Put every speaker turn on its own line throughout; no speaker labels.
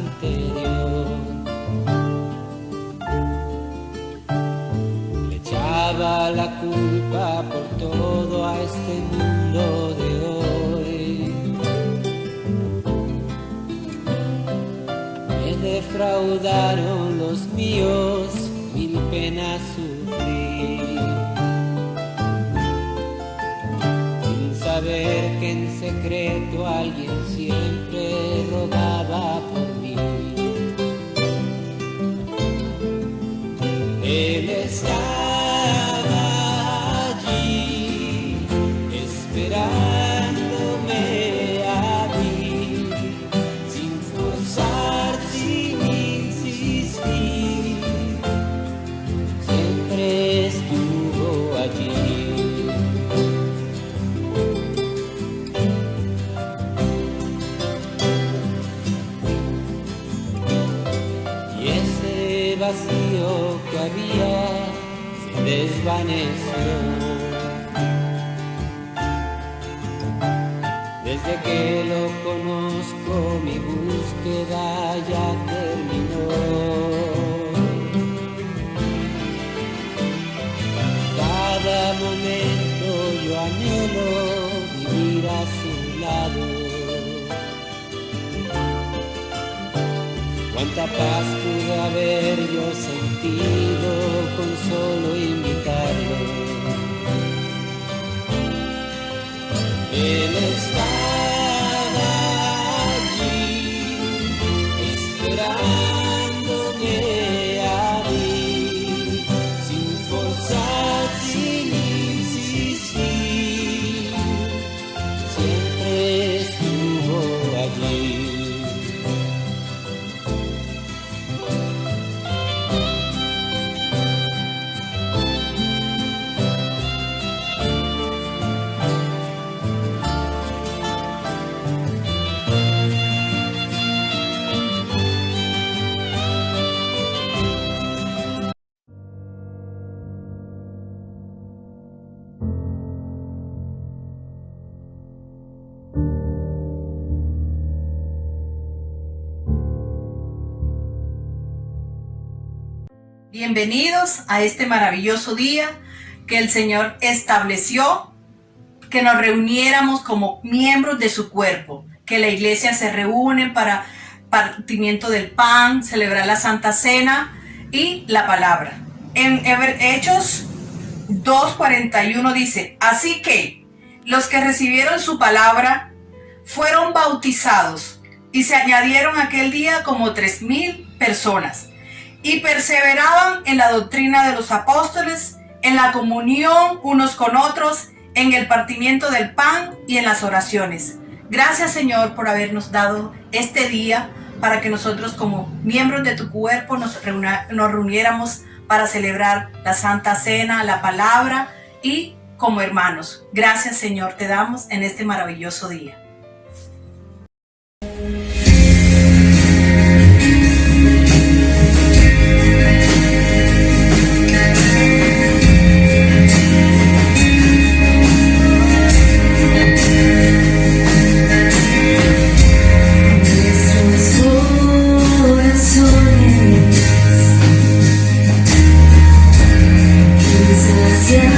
ante Dios. Le echaba la culpa por todo a este mundo de hoy. Me defraudaron los míos, mil penas sufrí, sin saber que en secreto alguien siempre rogaba por mí. Él estaba allí esperándome a mí, sin forzar, sin insistir, siempre estuvo allí. Y ese vacío que había se desvaneció. Desde que lo conozco, mi búsqueda ya terminó. Cada momento yo anhelo vivir a su lado. Cuánta paz pude haber yo sentido con solo invitarlo. Él estaba allí esperándome a mí, sin forzar, sin insistir, siempre estuvo allí.
Bienvenidos a este maravilloso día que el Señor estableció, que nos reuniéramos como miembros de su cuerpo, que la iglesia se reúne para partimiento del pan, celebrar la Santa Cena y la palabra. En Hechos 2:41 dice: así que los que recibieron su palabra fueron bautizados y se añadieron aquel día como 3,000 personas. Y perseveraban en la doctrina de los apóstoles, en la comunión unos con otros, en el partimiento del pan y en las oraciones. Gracias, Señor, por habernos dado este día para que nosotros como miembros de tu cuerpo nos reuniéramos para celebrar la Santa Cena, la palabra y como hermanos. Gracias, Señor, te damos en este maravilloso día.
Gracias.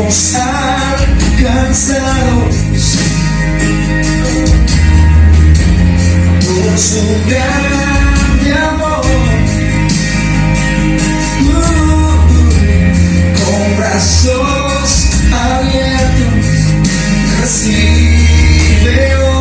hemos alcanzado por su grande amor. Con brazos abiertos recibe hoy.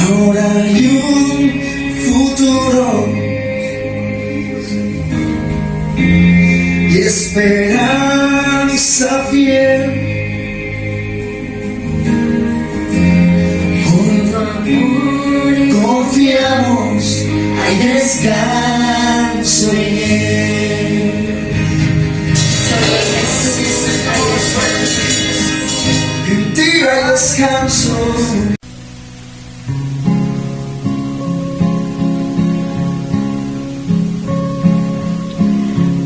Ahora hay un futuro y esperanza fiel. Con tu amor confiamos, hay descanso en él. En ti hay descanso.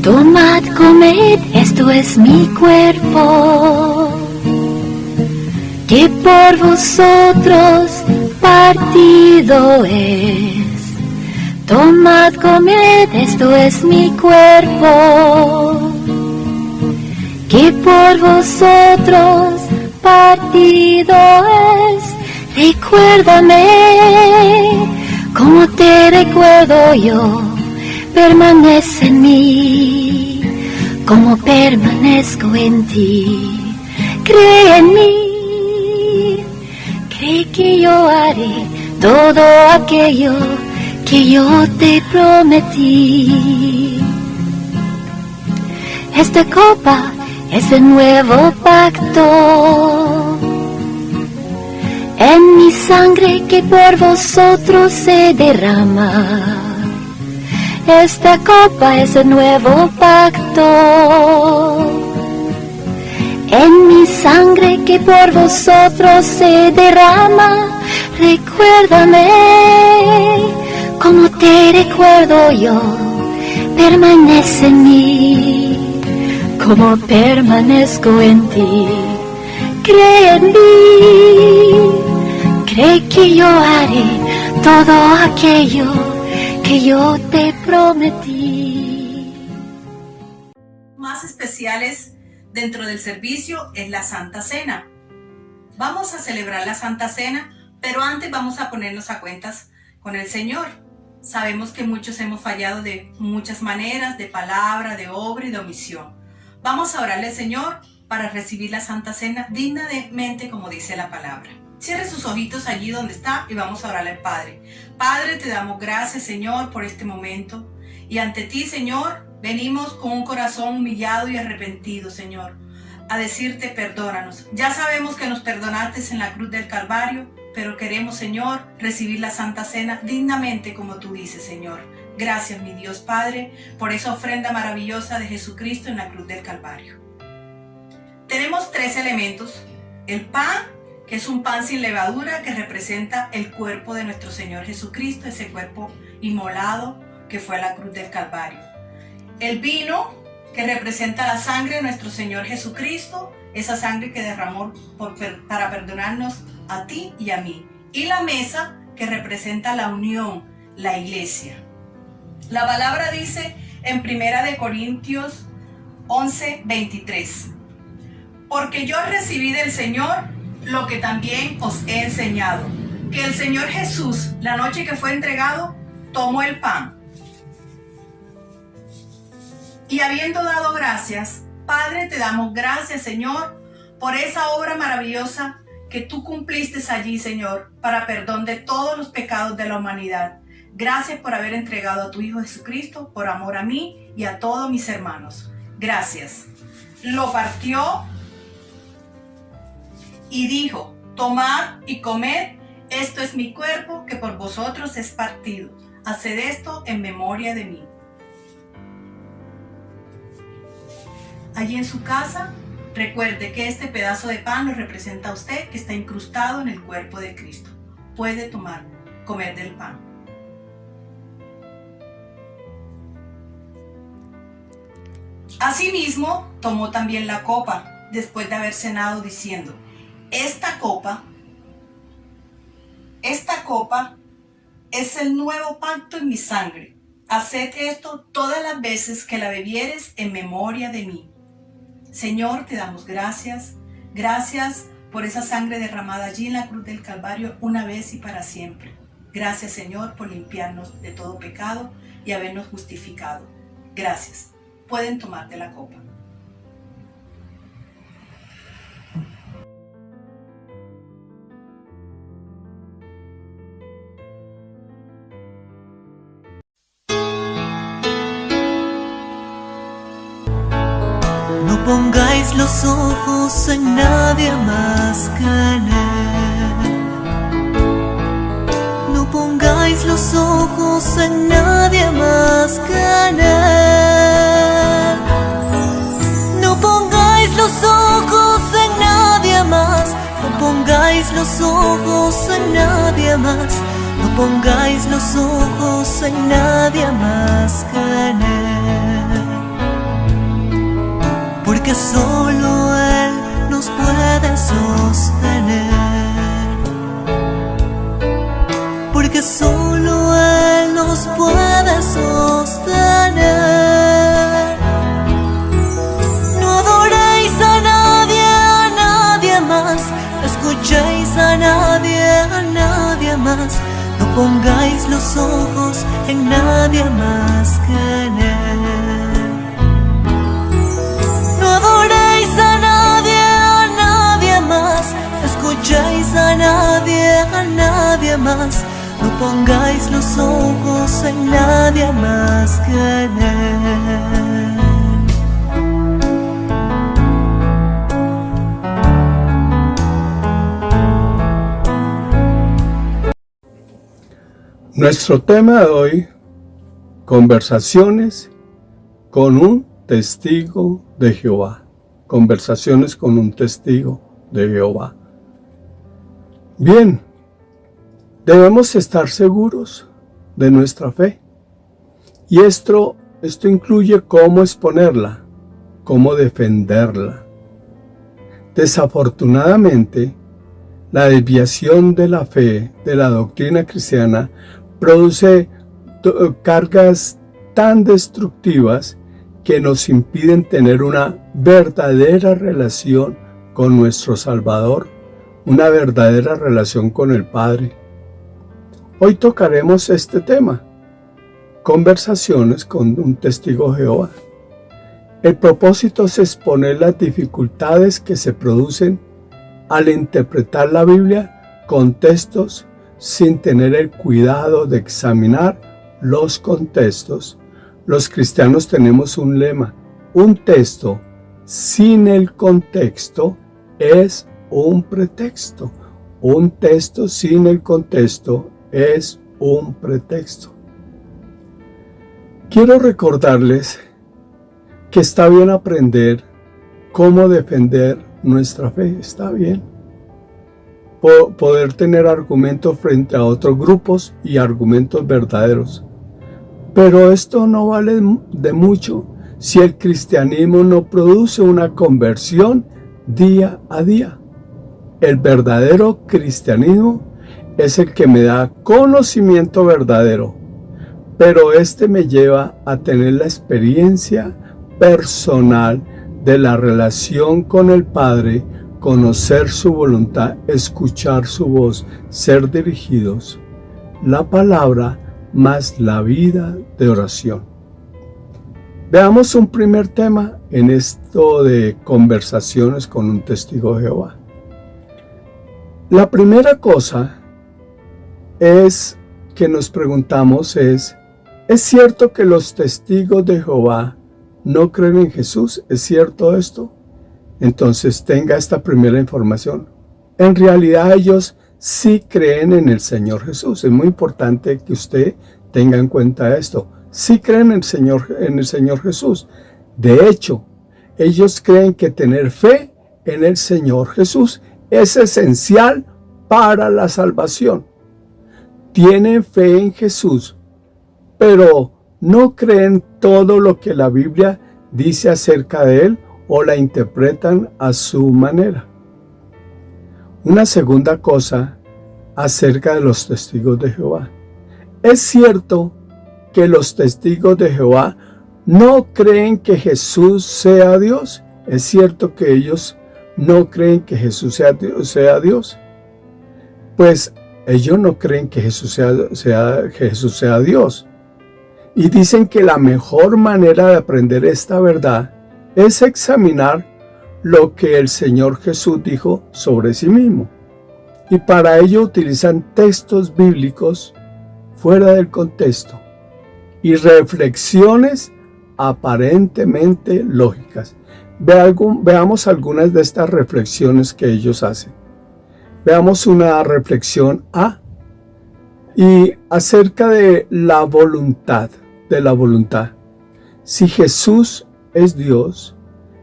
Tomad, comed, esto es mi cuerpo, que por vosotros partido es. Tomad, comed, esto es mi cuerpo, que por vosotros partido es. Recuérdame, como te recuerdo yo. Permanece en mí, como permanezco en ti. Cree en mí, cree que yo haré todo aquello que yo te prometí. Esta copa es el nuevo pacto, en mi sangre que por vosotros se derrama. Esta copa es el nuevo pacto, en mi sangre que por vosotros se derrama. Recuérdame, como te recuerdo yo. Permanece en mí, como permanezco en ti. Cree en mí, cree que yo haré todo aquello que yo te prometí.
Más especiales dentro del servicio es la Santa Cena. Vamos a celebrar la Santa Cena, pero antes vamos a ponernos a cuentas con el Señor. Sabemos que muchos hemos fallado de muchas maneras, de palabra, de obra y de omisión. Vamos a orarle al Señor para recibir la Santa Cena dignamente como dice la palabra. Cierre sus ojitos allí donde está y vamos a orarle al Padre. Padre, te damos gracias, Señor, por este momento. Y ante ti, Señor, venimos con un corazón humillado y arrepentido, Señor, a decirte perdónanos. Ya sabemos que nos perdonaste en la cruz del Calvario, pero queremos, Señor, recibir la Santa Cena dignamente como tú dices, Señor. Gracias, mi Dios Padre, por esa ofrenda maravillosa de Jesucristo en la cruz del Calvario. Tenemos 3 elementos. El pan, que es un pan sin levadura que representa el cuerpo de nuestro Señor Jesucristo, ese cuerpo inmolado que fue a la cruz del Calvario. El vino, que representa la sangre de nuestro Señor Jesucristo, esa sangre que derramó para perdonarnos a ti y a mí. Y la mesa, que representa la unión, la iglesia. La palabra dice en 1 Corintios 11:23, porque yo recibí del Señor lo que también os he enseñado, que el Señor Jesús, la noche que fue entregado, tomó el pan y habiendo dado gracias, Padre, te damos gracias, Señor, por esa obra maravillosa que tú cumpliste allí, Señor, para perdón de todos los pecados de la humanidad. Gracias por haber entregado a tu Hijo Jesucristo por amor a mí y a todos mis hermanos. Gracias. Lo partió y dijo, tomad y comed, esto es mi cuerpo que por vosotros es partido. Haced esto en memoria de mí. Allí en su casa, recuerde que este pedazo de pan lo representa a usted, que está incrustado en el cuerpo de Cristo. Puede comer del pan. Asimismo, tomó también la copa, después de haber cenado, diciendo, Esta copa es el nuevo pacto en mi sangre. Haced esto todas las veces que la bebieres en memoria de mí. Señor, te damos gracias. Gracias por esa sangre derramada allí en la cruz del Calvario una vez y para siempre. Gracias, Señor, por limpiarnos de todo pecado y habernos justificado. Gracias. Pueden tomar de la copa.
No pongáis los ojos en nadie más que en Él. No pongáis los ojos en nadie más que en Él. No pongáis los ojos en nadie más. No pongáis los ojos en nadie más. No pongáis los ojos en nadie más que en Él. Porque solo Él nos puede sostener. Porque solo Él nos puede sostener. No adoréis a nadie más. No escuchéis a nadie más. No pongáis los ojos en nadie más que en Él. No adoréis a nadie más. No escuchéis a nadie más. No pongáis los ojos en nadie más que en Él.
Nuestro tema de hoy, conversaciones con un testigo de Jehová. Conversaciones con un testigo de Jehová. Bien, debemos estar seguros de nuestra fe. Y esto incluye cómo exponerla, cómo defenderla. Desafortunadamente, la desviación de la fe, de la doctrina cristiana, produce cargas tan destructivas que nos impiden tener una verdadera relación con nuestro Salvador, una verdadera relación con el Padre. Hoy tocaremos este tema, Conversaciones con un testigo de Jehová. El propósito es exponer las dificultades que se producen al interpretar la Biblia con textos sin tener el cuidado de examinar los contextos. Los cristianos tenemos un lema: un texto sin el contexto es un pretexto. Un texto sin el contexto es un pretexto. Quiero recordarles que está bien aprender cómo defender nuestra fe. Está bien poder tener argumentos frente a otros grupos y argumentos verdaderos. Pero esto no vale de mucho si el cristianismo no produce una conversión día a día. El verdadero cristianismo es el que me da conocimiento verdadero, pero este me lleva a tener la experiencia personal de la relación con el Padre, conocer su voluntad, escuchar su voz, ser dirigidos. La palabra más la vida de oración. Veamos un primer tema en esto de conversaciones con un testigo de Jehová. La primera cosa es que nos preguntamos ¿es cierto que los testigos de Jehová no creen en Jesús? ¿Es cierto esto? Entonces tenga esta primera información. En realidad ellos sí creen en el Señor Jesús. Es muy importante que usted tenga en cuenta esto. Sí creen en el Señor Jesús. De hecho, ellos creen que tener fe en el Señor Jesús es esencial para la salvación. Tienen fe en Jesús, pero no creen todo lo que la Biblia dice acerca de Él o la interpretan a su manera. Una segunda cosa acerca de los testigos de Jehová. Es cierto que los testigos de Jehová no creen que Jesús sea Dios. Es cierto que ellos no creen que Jesús sea Dios. Pues ellos no creen que Jesús sea Dios. Y dicen que la mejor manera de aprender esta verdad es examinar lo que el Señor Jesús dijo sobre sí mismo. Y para ello utilizan textos bíblicos fuera del contexto y reflexiones aparentemente lógicas. Veamos algunas de estas reflexiones que ellos hacen. Veamos una reflexión A, y acerca de la voluntad, Si Jesús es Dios,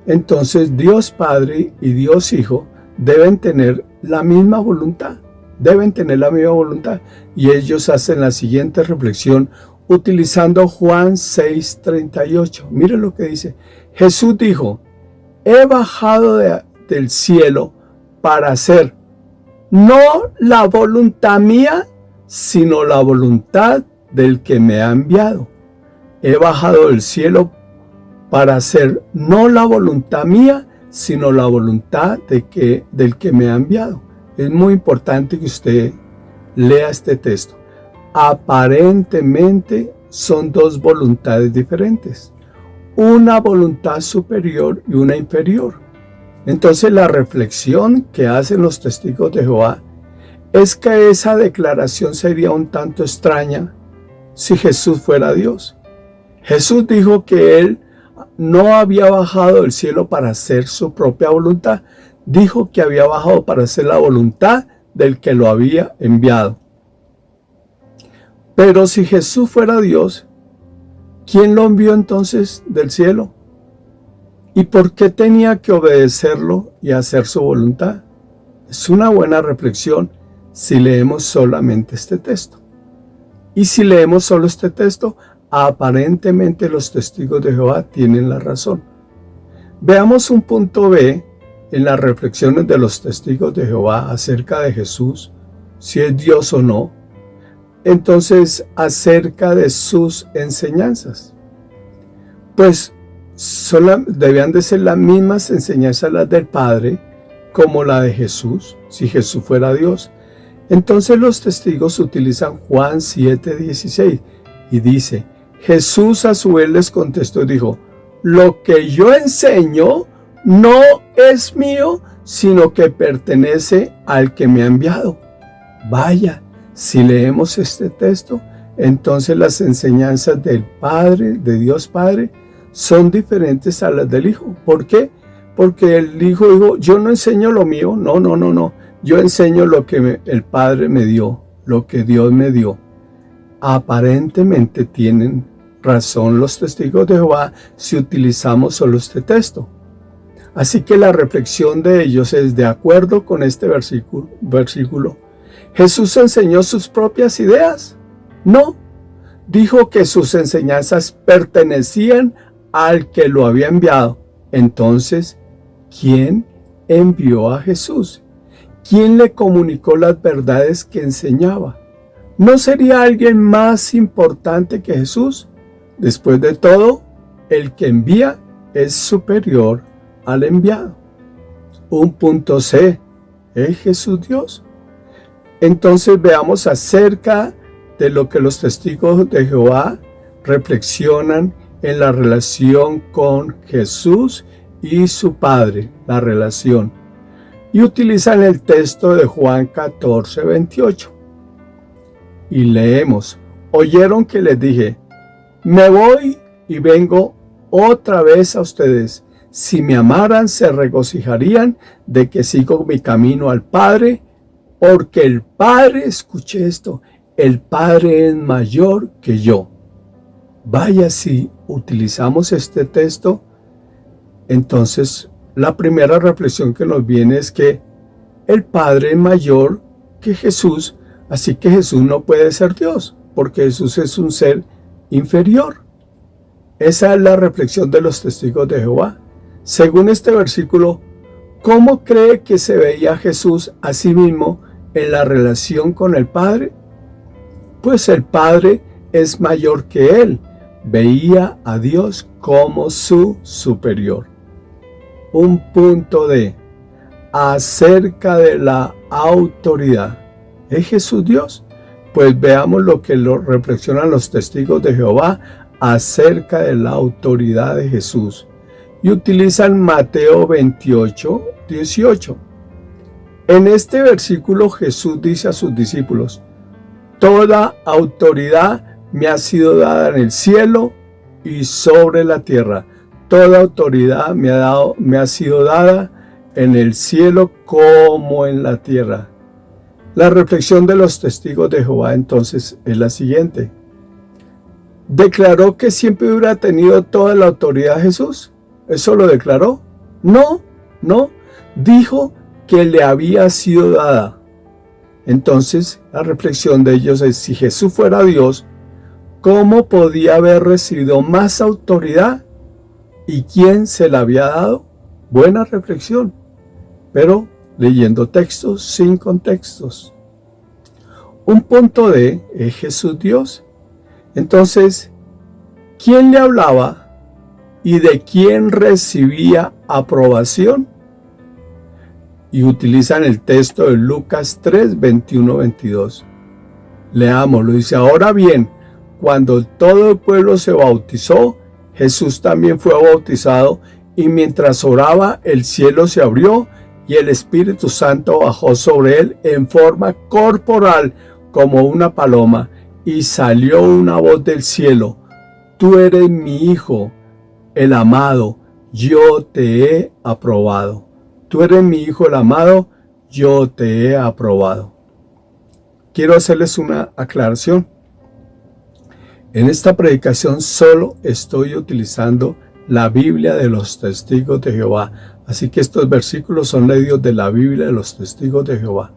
entonces Dios Padre y Dios Hijo deben tener la misma voluntad. Y ellos hacen la siguiente reflexión utilizando Juan 6:38. Miren lo que dice. Jesús dijo: he bajado del cielo para hacer no la voluntad mía, sino la voluntad del que me ha enviado. He bajado del cielo para hacer no la voluntad mía, sino la voluntad del que me ha enviado. Es muy importante que usted lea este texto. Aparentemente son dos voluntades diferentes, una voluntad superior y una inferior. Entonces la reflexión que hacen los testigos de Jehová es que esa declaración sería un tanto extraña si Jesús fuera Dios. Jesús dijo que Él no había bajado del cielo para hacer su propia voluntad. Dijo que había bajado para hacer la voluntad del que lo había enviado. Pero si Jesús fuera Dios, ¿quién lo envió entonces del cielo? ¿Y por qué tenía que obedecerlo y hacer su voluntad? Es una buena reflexión si leemos solamente este texto. Y si leemos solo este texto, aparentemente los testigos de Jehová tienen la razón. Veamos un punto B en las reflexiones de los testigos de Jehová acerca de Jesús, si es Dios o no. Entonces, acerca de sus enseñanzas. Pues debían de ser las mismas enseñanzas las del Padre como la de Jesús, si Jesús fuera Dios. Entonces los testigos utilizan Juan 7:16 y dice: Jesús a su vez les contestó y dijo: lo que yo enseño no es mío, sino que pertenece al que me ha enviado. Vaya, si leemos este texto, entonces las enseñanzas del Padre, de Dios Padre, son diferentes a las del Hijo. ¿Por qué? Porque el Hijo dijo: yo no enseño lo mío, no. Yo enseño lo que el Padre me dio, lo que Dios me dio. Aparentemente tienen razón los testigos de Jehová si utilizamos solo este texto. Así que la reflexión de ellos es: de acuerdo con este versículo, ¿Jesús enseñó sus propias ideas? No, dijo que sus enseñanzas pertenecían al que lo había enviado. Entonces, ¿quién envió a Jesús? ¿Quién le comunicó las verdades que enseñaba? ¿No sería alguien más importante que Jesús? Después de todo, el que envía es superior al enviado. Un punto C, ¿es Jesús Dios? Entonces veamos acerca de lo que los testigos de Jehová reflexionan en la relación con Jesús y su Padre, la relación. Y utilizan el texto de Juan 14, 28. Y leemos: oyeron que les dije: me voy y vengo otra vez a ustedes. Si me amaran, se regocijarían de que sigo mi camino al Padre, porque el Padre, escuche esto, el Padre es mayor que yo. Vaya, si utilizamos este texto, entonces la primera reflexión que nos viene es que el Padre es mayor que Jesús, así que Jesús no puede ser Dios, porque Jesús es un ser inferior. Esa es la reflexión de los testigos de Jehová. Según este versículo, ¿cómo cree que se veía Jesús a sí mismo en la relación con el Padre? Pues el Padre es mayor que él. Veía a Dios como su superior. Un punto D. Acerca de la autoridad. ¿Es Jesús Dios? Pues veamos lo que reflexionan los testigos de Jehová acerca de la autoridad de Jesús. Y utilizan Mateo 28, 18. En este versículo Jesús dice a sus discípulos: toda autoridad me ha sido dada en el cielo y sobre la tierra. Toda autoridad me ha sido dada en el cielo como en la tierra. La reflexión de los testigos de Jehová entonces es la siguiente. ¿Declaró que siempre hubiera tenido toda la autoridad Jesús? ¿Eso lo declaró? No. Dijo que le había sido dada. Entonces, la reflexión de ellos es: si Jesús fuera Dios, ¿cómo podía haber recibido más autoridad? ¿Y quién se la había dado? Buena reflexión, pero leyendo textos sin contextos. Un punto D, ¿es Jesús Dios? Entonces, ¿quién le hablaba y de quién recibía aprobación? Y utilizan el texto de Lucas 3, 21, 22. Leámoslo, dice: ahora bien, cuando todo el pueblo se bautizó, Jesús también fue bautizado, y mientras oraba, el cielo se abrió y el Espíritu Santo bajó sobre él en forma corporal como una paloma, y salió una voz del cielo: tú eres mi Hijo, el amado, yo te he aprobado. Tú eres mi Hijo, el amado, yo te he aprobado. Quiero hacerles una aclaración. En esta predicación solo estoy utilizando la Biblia de los testigos de Jehová. Así que estos versículos son leídos de la Biblia de los testigos de Jehová.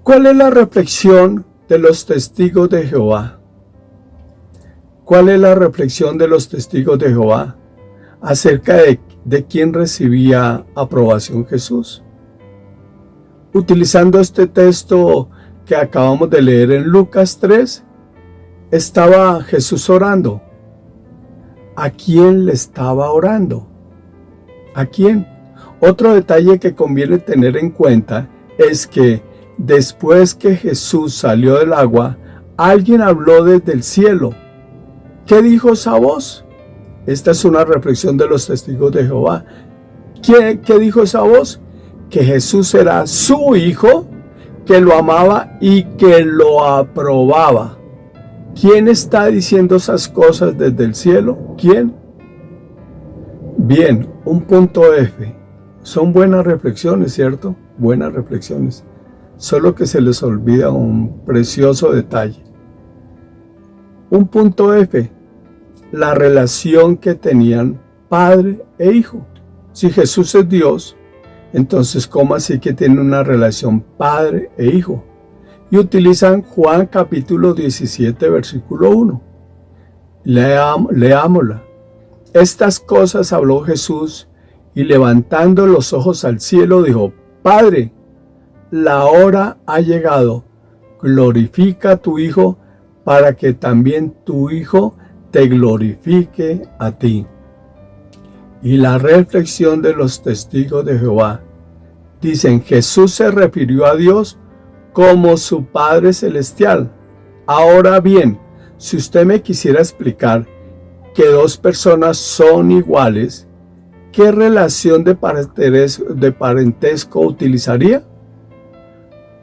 ¿Cuál es la reflexión de los testigos de Jehová? ¿Cuál es la reflexión de los testigos de Jehová acerca de quién recibía aprobación Jesús? Utilizando este texto que acabamos de leer en Lucas 3, estaba Jesús orando. ¿A quién le estaba orando? ¿A quién? Otro detalle que conviene tener en cuenta es que después que Jesús salió del agua, alguien habló desde el cielo. ¿Qué dijo esa voz? Esta es una reflexión de los testigos de Jehová. ¿Qué dijo esa voz? Que Jesús era su hijo, que lo amaba y que lo aprobaba. ¿Quién está diciendo esas cosas desde el cielo? ¿Quién? Bien, un punto F. Son buenas reflexiones, ¿cierto? Buenas reflexiones. Solo que se les olvida un precioso detalle. Un punto F. La relación que tenían padre e hijo. Si Jesús es Dios, entonces ¿cómo así que tiene una relación padre e hijo? Y utilizan Juan capítulo 17, versículo 1. Leámosla. Estas cosas habló Jesús y levantando los ojos al cielo dijo: Padre, la hora ha llegado. Glorifica a tu Hijo para que también tu Hijo te glorifique a ti. Y la reflexión de los testigos de Jehová. Dicen, Jesús se refirió a Dios como su Padre Celestial. Ahora bien, si usted me quisiera explicar que dos personas son iguales, ¿qué relación de parentesco utilizaría?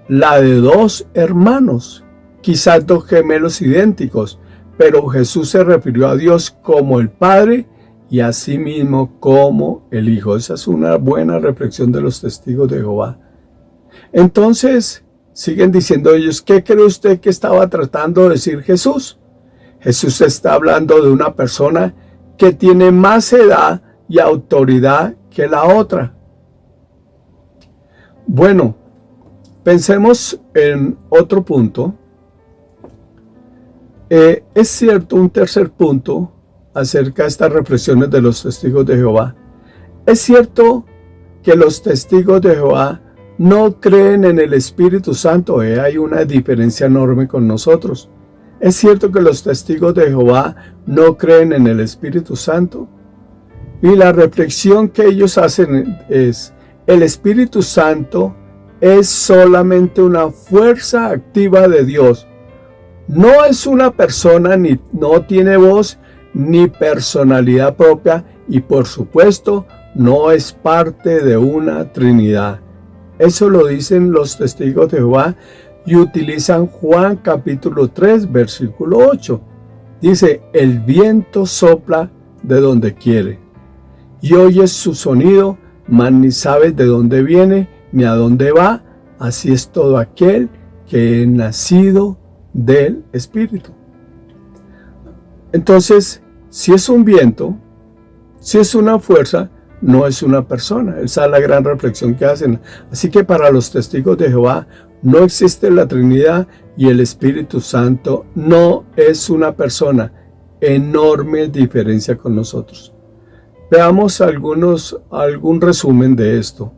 La de dos hermanos, quizás dos gemelos idénticos, pero Jesús se refirió a Dios como el Padre y a sí mismo como el Hijo. Esa es una buena reflexión de los testigos de Jehová. Entonces, siguen diciendo ellos, ¿qué cree usted que estaba tratando de decir Jesús? Jesús está hablando de una persona que tiene más edad y autoridad que la otra. Bueno, pensemos en otro punto. Es cierto, un tercer punto acerca de estas reflexiones de los testigos de Jehová. Es cierto que los testigos de Jehová no creen en el Espíritu Santo. Hay una diferencia enorme con nosotros. Es cierto que los testigos de Jehová no creen en el Espíritu Santo. Y la reflexión que ellos hacen es, el Espíritu Santo es solamente una fuerza activa de Dios. No es una persona, ni no tiene voz, ni personalidad propia, y por supuesto, no es parte de una Trinidad. Eso lo dicen los testigos de Jehová y utilizan Juan capítulo 3, versículo 8. Dice, el viento sopla de donde quiere y oyes su sonido, mas ni sabes de dónde viene ni a dónde va. Así es todo aquel que es nacido del Espíritu. Entonces, si es un viento, si es una fuerza, no es una persona. Esa es la gran reflexión que hacen. Así que para los testigos de Jehová no existe la Trinidad y el Espíritu Santo no es una persona. Enorme diferencia con nosotros. Veamos algún resumen de esto.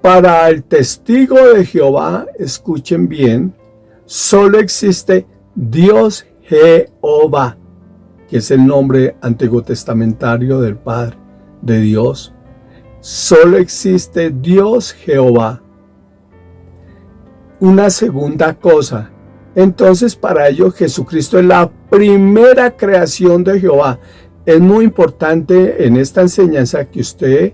Para el testigo de Jehová, escuchen bien, solo existe Dios Jehová, que es el nombre antiguo testamentario del Padre, de Dios. Solo existe Dios Jehová. Una segunda cosa, entonces para ellos Jesucristo es la primera creación de Jehová. Es muy importante en esta enseñanza que usted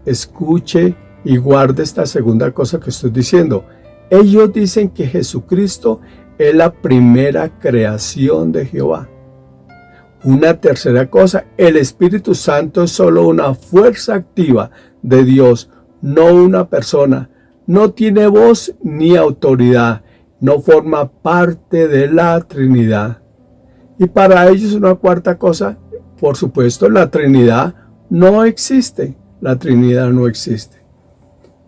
escuche y guarde esta segunda cosa que estoy diciendo. Ellos dicen que Jesucristo es la primera creación de Jehová. Una tercera cosa, el Espíritu Santo es solo una fuerza activa de Dios, no una persona. No tiene voz ni autoridad, no forma parte de la Trinidad. Y para ellos una cuarta cosa, por supuesto, la Trinidad no existe. La Trinidad no existe.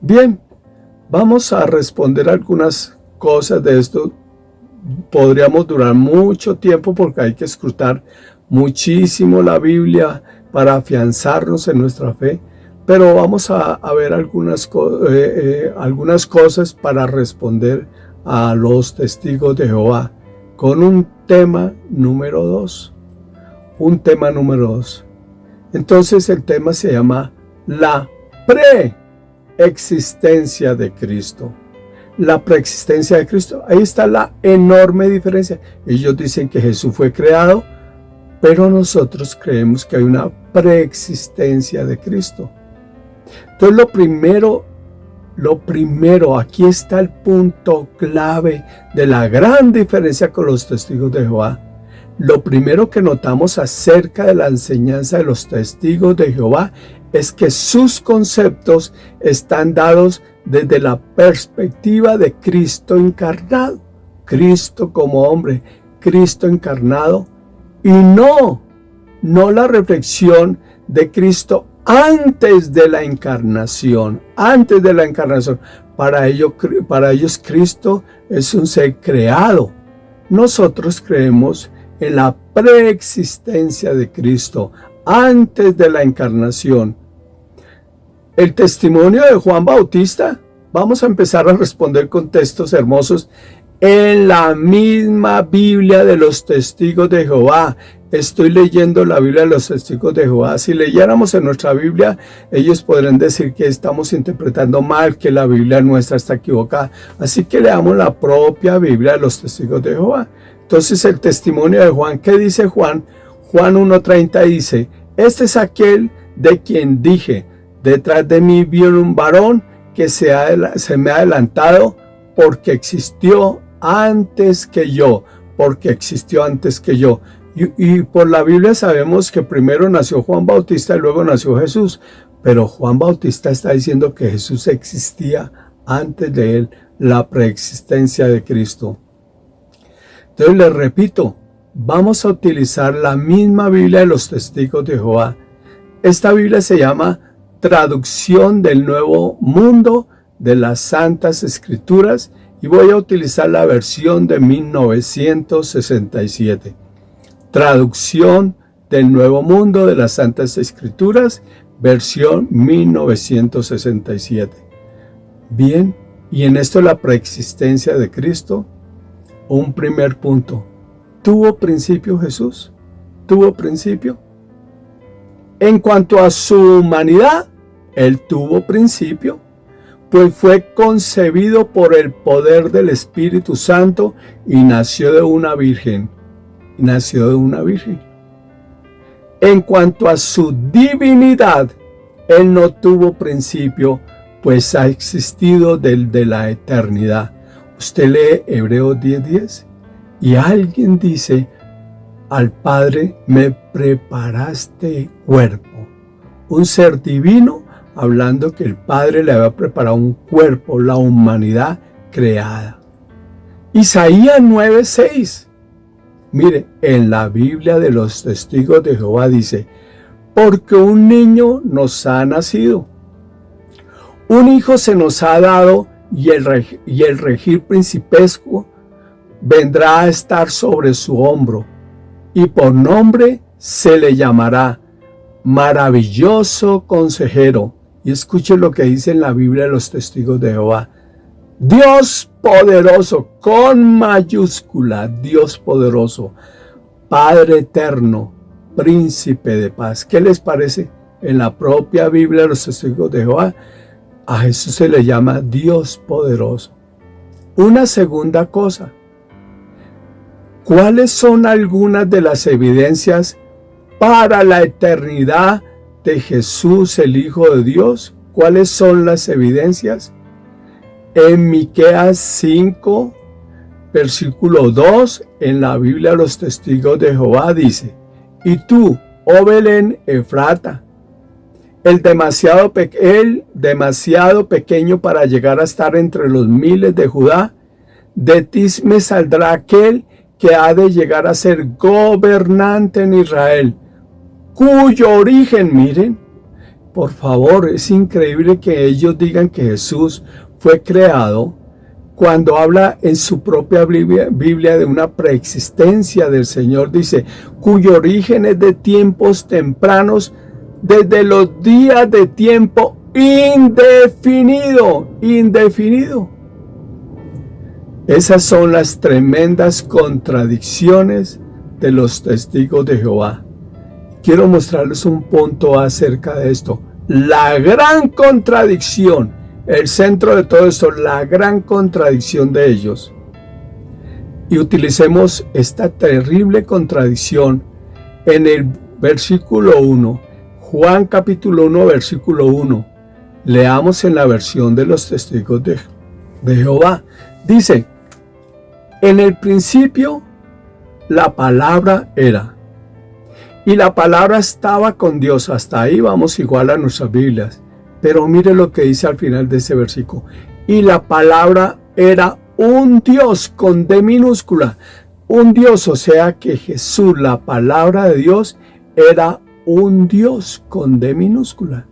Bien, vamos a responder algunas cosas de esto. Podríamos durar mucho tiempo porque hay que escrutar muchísimo la Biblia para afianzarnos en nuestra fe. Pero vamos a ver algunas cosas para responder a los testigos de Jehová con un tema número 2. Un tema número 2. Entonces el tema se llama la preexistencia de Cristo. La preexistencia de Cristo. Ahí está la enorme diferencia. Ellos dicen que Jesús fue creado pero nosotros creemos que hay una preexistencia de Cristo. Entonces lo primero, aquí está el punto clave de la gran diferencia con los testigos de Jehová. Lo primero que notamos acerca de la enseñanza de los testigos de Jehová es que sus conceptos están dados desde la perspectiva de Cristo encarnado, Cristo como hombre, Cristo encarnado, y no la reflexión de Cristo antes de la encarnación. Para ellos Cristo es un ser creado. Nosotros creemos en la preexistencia de Cristo antes de la encarnación. El testimonio de Juan Bautista, vamos a empezar a responder con textos hermosos en la misma Biblia de los testigos de Jehová. Estoy leyendo la Biblia de los testigos de Jehová. Si leyéramos en nuestra Biblia, ellos podrán decir que estamos interpretando mal, que la Biblia nuestra está equivocada. Así que leamos la propia Biblia de los testigos de Jehová. Entonces el testimonio de Juan, ¿qué dice Juan? Juan 1:30 dice: este es aquel de quien dije, detrás de mí viene un varón que se me ha adelantado porque existió antes que yo. Y por la Biblia sabemos que primero nació Juan Bautista y luego nació Jesús. Pero Juan Bautista está diciendo que Jesús existía antes de él, la preexistencia de Cristo. Entonces les repito, vamos a utilizar la misma Biblia de los testigos de Jehová. Esta Biblia se llama Traducción del Nuevo Mundo de las Santas Escrituras y voy a utilizar la versión de 1967. Traducción del Nuevo Mundo de las Santas Escrituras, versión 1967. Bien, y en esto la preexistencia de Cristo, un primer punto. ¿Tuvo principio Jesús? ¿Tuvo principio? En cuanto a su humanidad, Él tuvo principio, pues fue concebido por el poder del Espíritu Santo y nació de una virgen. En cuanto a su divinidad, Él no tuvo principio, pues ha existido desde la eternidad. Usted lee Hebreos 10:10 y alguien dice al Padre: me preparaste cuerpo. Un ser divino hablando que el Padre le había preparado un cuerpo, la humanidad creada. Isaías 9:6. Mire, en la Biblia de los testigos de Jehová dice: porque un niño nos ha nacido, un hijo se nos ha dado, y el regir principesco vendrá a estar sobre su hombro, y por nombre se le llamará Maravilloso Consejero. Y escuchen lo que dice en la Biblia de los testigos de Jehová: Dios poderoso, con mayúscula, Dios poderoso, Padre eterno, Príncipe de paz. ¿Qué les parece? En la propia Biblia de los testigos de Jehová, a Jesús se le llama Dios poderoso. Una segunda cosa, ¿cuáles son algunas de las evidencias para la eternidad de Jesús, el Hijo de Dios? ¿Cuáles son las evidencias? En Miqueas 5, versículo 2, en la Biblia de los testigos de Jehová dice: y tú, oh Belén Efrata, el demasiado pequeño para llegar a estar entre los miles de Judá, de ti me saldrá aquel que ha de llegar a ser gobernante en Israel, cuyo origen, miren, por favor, es increíble que ellos digan que Jesús fue creado cuando habla en su propia Biblia de una preexistencia del Señor. Dice, cuyo origen es de tiempos tempranos, desde los días de tiempo indefinido. Esas son las tremendas contradicciones de los testigos de Jehová. Quiero mostrarles un punto acerca de esto. La gran contradicción, el centro de todo esto, la gran contradicción de ellos. Y utilicemos esta terrible contradicción en el versículo 1, Juan capítulo 1, versículo 1, leamos en la versión de los testigos de Jehová. Dice, en el principio la palabra era, y la palabra estaba con Dios. Hasta ahí vamos igual a nuestras Biblias. Pero mire lo que dice al final de ese versículo. Y la palabra era un Dios con D minúscula. Un Dios, o sea que Jesús, la palabra de Dios, era un Dios con D minúscula.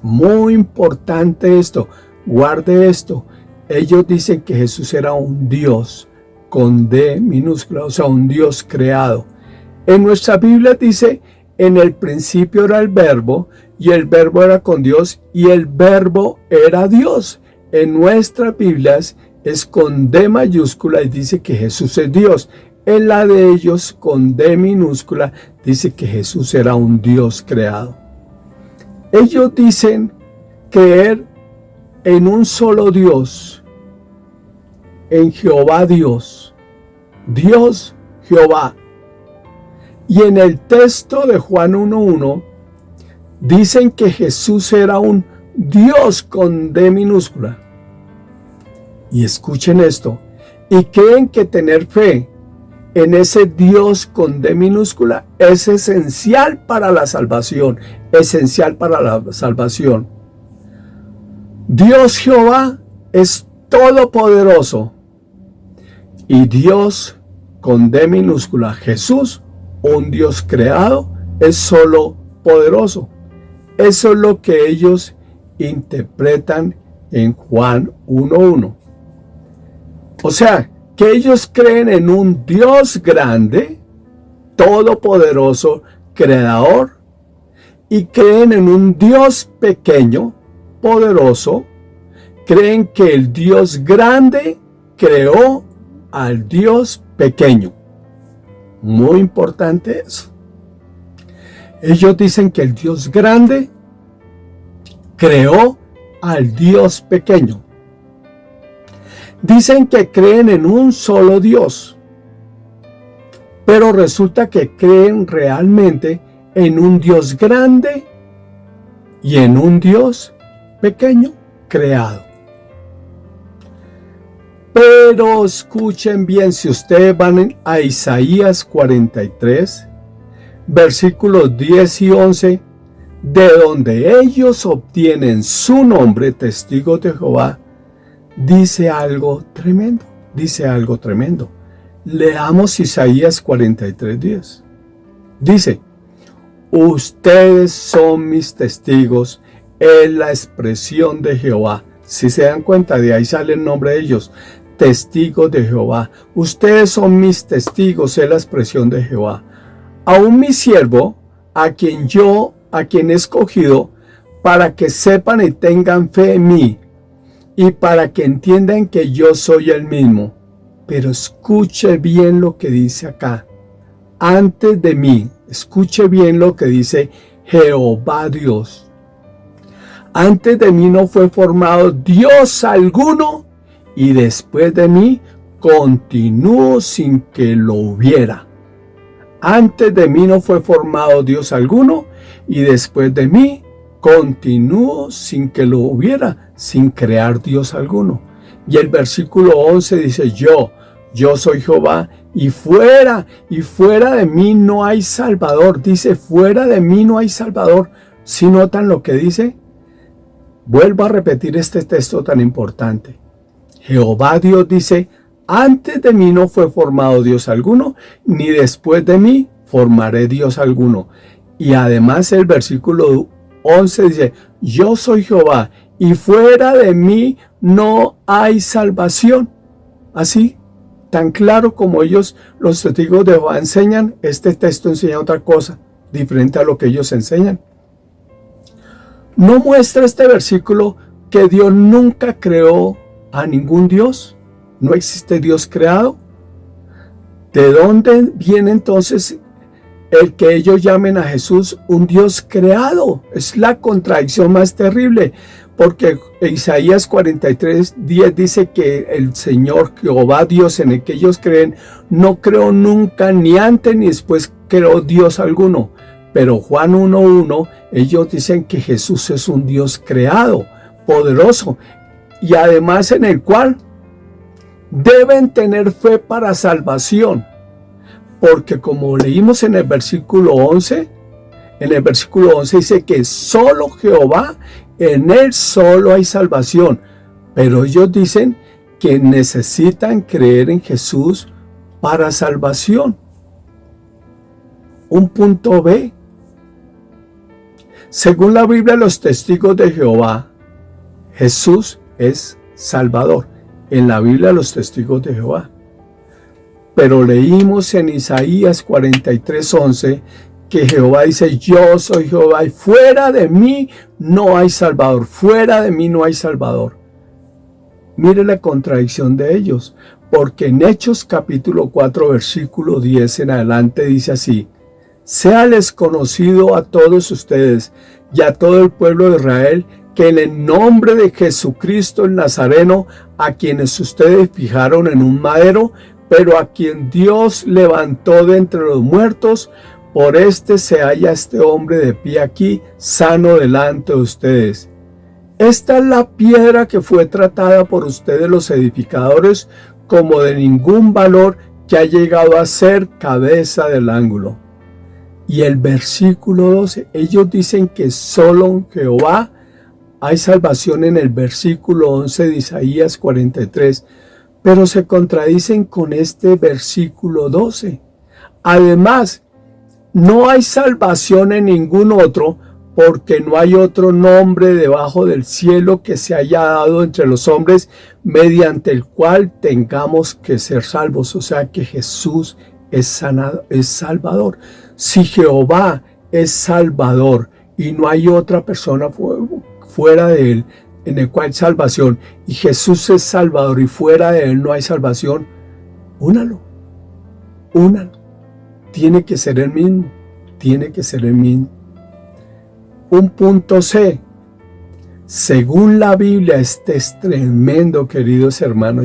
Muy importante esto. Guarde esto. Ellos dicen que Jesús era un Dios con D minúscula, o sea, un Dios creado. En nuestra Biblia dice, en el principio era el verbo, y el verbo era con Dios, y el verbo era Dios. En nuestras Biblias es con D mayúscula y dice que Jesús es Dios. En la de ellos, con D minúscula, dice que Jesús era un Dios creado. Ellos dicen creer en un solo Dios, en Jehová Dios, Dios Jehová. Y en el texto de Juan 1:1 dicen que Jesús era un Dios con D minúscula. Y escuchen esto, y creen que tener fe en ese Dios con D minúscula es esencial para la salvación, esencial para la salvación. Dios Jehová es todopoderoso, y Dios con D minúscula, Jesús, un Dios creado, es solo poderoso. Eso es lo que ellos interpretan en Juan 1:1. O sea, que ellos creen en un Dios grande, todopoderoso, creador, y creen en un Dios pequeño, poderoso. Creen que el Dios grande creó al Dios pequeño. Muy importante eso. Ellos dicen que el Dios grande creó al Dios pequeño. Dicen que creen en un solo Dios, pero resulta que creen realmente en un Dios grande y en un Dios pequeño creado. Pero escuchen bien, si ustedes van a Isaías 43, versículos 10 y 11, de donde ellos obtienen su nombre, testigos de Jehová, dice algo tremendo, Leamos Isaías 43:10. Dice, ustedes son mis testigos, es la expresión de Jehová. Si se dan cuenta, de ahí sale el nombre de ellos, testigos de Jehová. Ustedes son mis testigos, es la expresión de Jehová. Aún mi siervo, a quien he escogido, para que sepan y tengan fe en mí, y para que entiendan que yo soy el mismo. Pero escuche bien lo que dice acá. Antes de mí, escuche bien lo que dice Jehová Dios. Antes de mí no fue formado Dios alguno, y después de mí continúo sin que lo hubiera. Antes de mí no fue formado Dios alguno, y después de mí continúo sin que lo hubiera, sin crear Dios alguno. Y el versículo 11 dice, yo soy Jehová, y fuera de mí no hay Salvador. Dice, fuera de mí no hay Salvador. ¿Sí notan lo que dice? Vuelvo a repetir este texto tan importante. Jehová Dios dice, antes de mí no fue formado Dios alguno, ni después de mí formaré Dios alguno. Y además el versículo 11 dice, yo soy Jehová, y fuera de mí no hay salvación. Así, tan claro como ellos, los testigos de Jehová, enseñan, este texto enseña otra cosa, diferente a lo que ellos enseñan. ¿No muestra este versículo que Dios nunca creó a ningún Dios? ¿No existe Dios creado? ¿De dónde viene entonces el que ellos llamen a Jesús un Dios creado? Es la contradicción más terrible, porque Isaías 43:10 dice que el Señor Jehová Dios, en el que ellos creen, no creó nunca, ni antes ni después creó Dios alguno. Pero Juan 1:1, ellos dicen que Jesús es un Dios creado, poderoso, y además en el cual deben tener fe para salvación. Porque como leímos en el versículo 11, dice que solo Jehová, en él solo hay salvación. Pero ellos dicen que necesitan creer en Jesús para salvación. Un punto B. Según la Biblia, los testigos de Jehová, Jesús es Salvador. En la Biblia, los testigos de Jehová. Pero leímos en Isaías 43:11 que Jehová dice: yo soy Jehová y fuera de mí no hay Salvador. Fuera de mí no hay Salvador. Mire la contradicción de ellos. Porque en Hechos capítulo 4 versículo 10 en adelante dice así: séales conocido a todos ustedes y a todo el pueblo de Israel que en el nombre de Jesucristo el Nazareno, a quienes ustedes fijaron en un madero, pero a quien Dios levantó de entre los muertos, por este se halla este hombre de pie aquí, sano delante de ustedes. Esta es la piedra que fue tratada por ustedes los edificadores como de ningún valor, que ha llegado a ser cabeza del ángulo. Y el versículo 12, ellos dicen que solo en Jehová hay salvación en el versículo 11 de Isaías 43, pero se contradicen con este versículo 12. Además, no hay salvación en ningún otro, porque no hay otro nombre debajo del cielo que se haya dado entre los hombres mediante el cual tengamos que ser salvos. O sea que Jesús es Salvador. Si Jehová es Salvador y no hay otra persona fuera de él en el cual hay salvación, y Jesús es Salvador y fuera de él no hay salvación, únalo. Tiene que ser el mismo. Un punto C. Según la Biblia, este es tremendo, queridos hermanos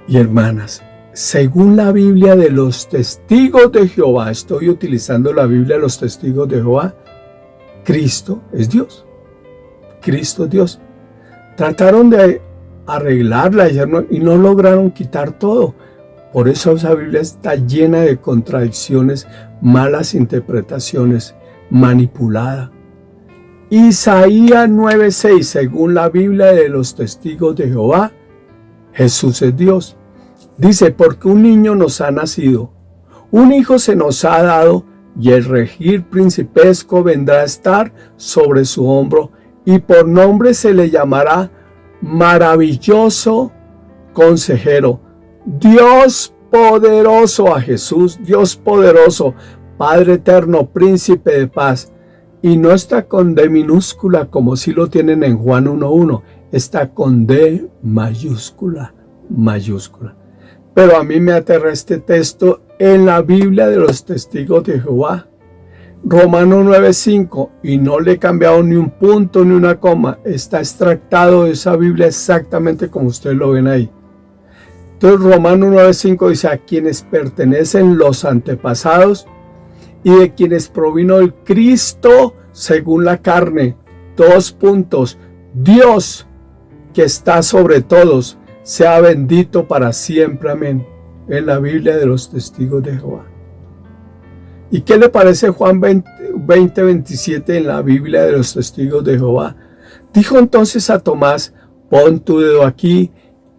y hermanas. Según la Biblia de los testigos de Jehová, estoy utilizando la Biblia de los testigos de Jehová, Cristo es Dios. Cristo es Dios. Trataron de arreglarla y no lograron quitar todo. Por eso esa Biblia está llena de contradicciones, malas interpretaciones, manipulada. Isaías 9:6, según la Biblia de los testigos de Jehová, Jesús es Dios. Dice: porque un niño nos ha nacido, un hijo se nos ha dado, y el regir principesco vendrá a estar sobre su hombro, y por nombre se le llamará Maravilloso Consejero, Dios poderoso. A Jesús, Dios poderoso, Padre eterno, Príncipe de paz. Y no está con D minúscula como si lo tienen en Juan 1:1, está con D mayúscula. Pero a mí me aterra este texto en la Biblia de los testigos de Jehová. Romanos 9:5, y no le he cambiado ni un punto ni una coma, está extractado de esa Biblia exactamente como ustedes lo ven ahí. Entonces Romanos 9:5 dice: a quienes pertenecen los antepasados y de quienes provino el Cristo según la carne. Dios, que está sobre todos, sea bendito para siempre. Amén. En la Biblia de los testigos de Jehová. ¿Y qué le parece Juan 20:27 en la Biblia de los testigos de Jehová? Dijo entonces a Tomás: pon tu dedo aquí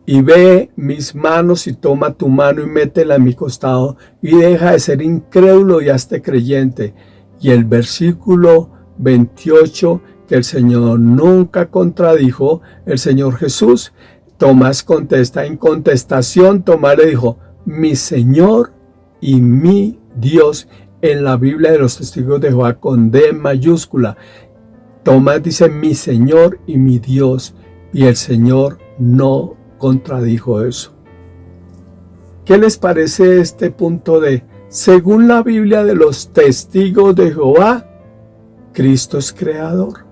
y ve mis manos, y toma tu mano y métela en mi costado, y deja de ser incrédulo y hazte creyente. Y el versículo 28, que el Señor nunca contradijo, el Señor Jesús, Tomás contesta. En contestación, Tomás le dijo: mi Señor y mi Dios. En la Biblia de los testigos de Jehová con D mayúscula. Tomás dice: mi Señor y mi Dios. Y el Señor no contradijo eso. ¿Qué les parece este punto D? Según la Biblia de los testigos de Jehová, Cristo es creador.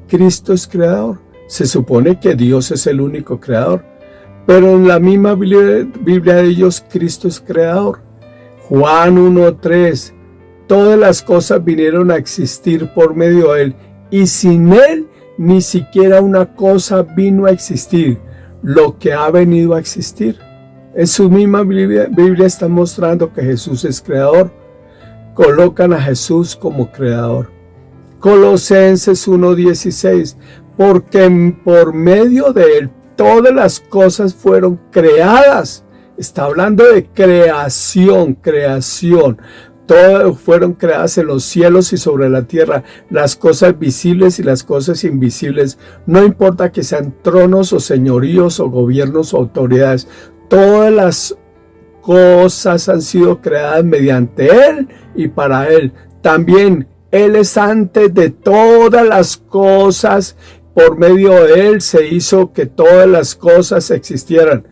Cristo es creador. Se supone que Dios es el único creador, pero en la misma Biblia de ellos, Cristo es creador. Juan 1:3, todas las cosas vinieron a existir por medio de Él, y sin Él ni siquiera una cosa vino a existir, lo que ha venido a existir. En su misma Biblia está mostrando que Jesús es creador. Colocan a Jesús como creador. Colosenses 1:16, porque por medio de Él todas las cosas fueron creadas. Está hablando de creación. Todas fueron creadas en los cielos y sobre la tierra, las cosas visibles y las cosas invisibles. No importa que sean tronos o señoríos o gobiernos o autoridades. Todas las cosas han sido creadas mediante Él y para Él. También Él es antes de todas las cosas. Por medio de Él se hizo que todas las cosas existieran.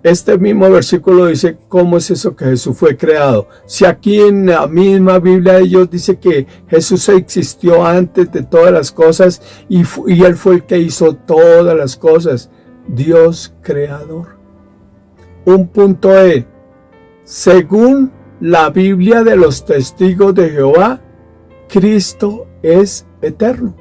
Este mismo versículo dice cómo es eso que Jesús fue creado. Si aquí en la misma Biblia de ellos dice que Jesús existió antes de todas las cosas y Él fue el que hizo todas las cosas. Dios creador. Un punto E. Según la Biblia de los testigos de Jehová, Cristo es eterno.